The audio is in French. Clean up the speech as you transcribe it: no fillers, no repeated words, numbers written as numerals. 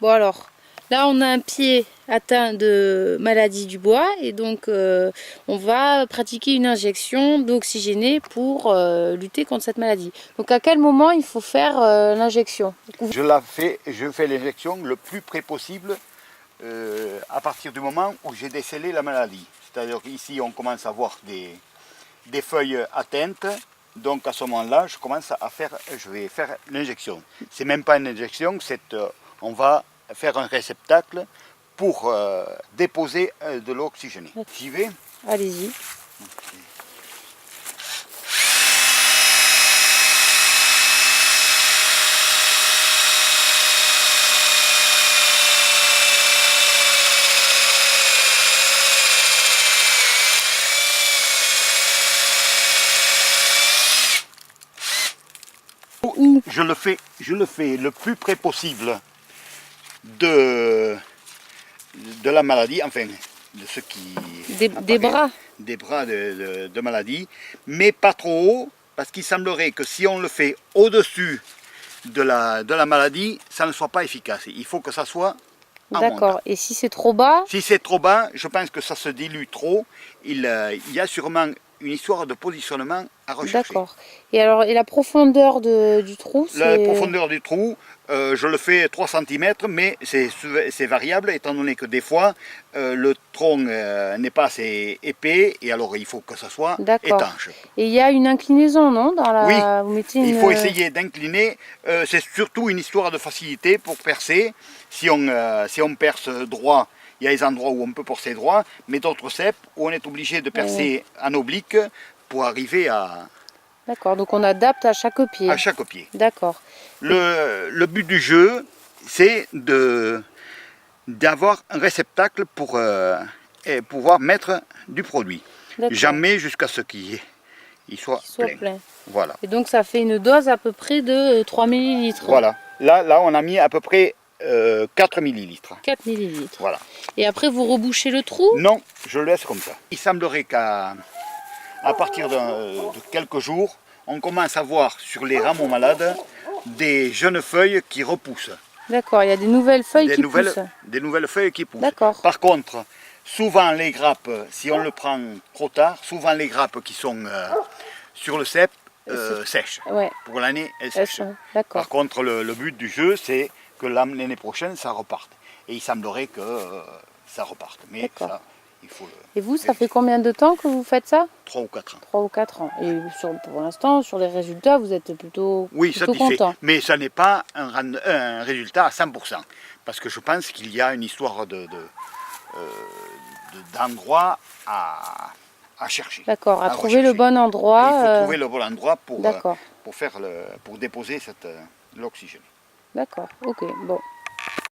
Bon alors, là on a un pied atteint de maladie du bois et donc on va pratiquer une injection d'eau oxygénée pour lutter contre cette maladie. Donc à quel moment il faut faire l'injection? Je fais l'injection le plus près possible à partir du moment où j'ai décelé la maladie. C'est-à-dire qu'ici on commence à voir des feuilles atteintes. Donc à ce moment-là, je vais faire l'injection. C'est même pas une injection, on va faire un réceptacle pour déposer de l'eau oxygénée. J'y vais. Allez-y. Je le fais le plus près possible de la maladie, enfin de ce qui des bras. Des bras de maladie, mais pas trop haut, parce qu'il semblerait que si on le fait au-dessus de la maladie, ça ne soit pas efficace. Il faut que ça soit en montant. D'accord. Et si c'est trop bas? Si c'est trop bas, je pense que ça se dilue trop. Il y a sûrement une histoire de positionnement à rechercher. D'accord. Et alors, et la profondeur du trou? La profondeur du trou, je le fais 3 cm, mais c'est variable, étant donné que des fois, le tronc n'est pas assez épais, et alors il faut que ça soit étanche. Et il y a une inclinaison, non dans la... Oui, vous mettez il faut essayer d'incliner. C'est surtout une histoire de facilité pour percer. Si on perce droit, il y a des endroits où on peut percer droit, mais d'autres cèpes où on est obligé de percer en oblique pour arriver à... D'accord, donc on adapte à chaque pied. À chaque pied. D'accord. Le but du jeu, c'est d'avoir un réceptacle pour pouvoir mettre du produit. Jamais jusqu'à ce qu'il soit plein. Voilà. Et donc ça fait une dose à peu près de 3 ml. Voilà. Là, on a mis à peu près 4 ml. 4 ml. Voilà. Et après, vous rebouchez le trou? Non, je le laisse comme ça. Il semblerait qu'à partir de quelques jours, on commence à voir sur les rameaux malades des jeunes feuilles qui repoussent. D'accord, il y a des nouvelles feuilles qui poussent. Des nouvelles feuilles qui poussent. D'accord. Par contre, souvent les grappes, si on le prend trop tard, souvent les grappes qui sont sur le cep sèchent. Ouais. Pour l'année, elles sèchent. D'accord. Par contre, le but du jeu, c'est que l'année prochaine, ça reparte. Et il semblerait que ça reparte. Mais ça, il faut Et vous, ça fait combien de temps que vous faites ça? 3 ou 4 ans. 3 ou 4 ans. Et pour l'instant, sur les résultats, vous êtes plutôt content. Mais ça n'est pas un résultat à 100%. Parce que je pense qu'il y a une histoire d'endroit à chercher. D'accord, à trouver le bon endroit. Il faut trouver le bon endroit pour déposer l'oxygène. D'accord, ok, bon.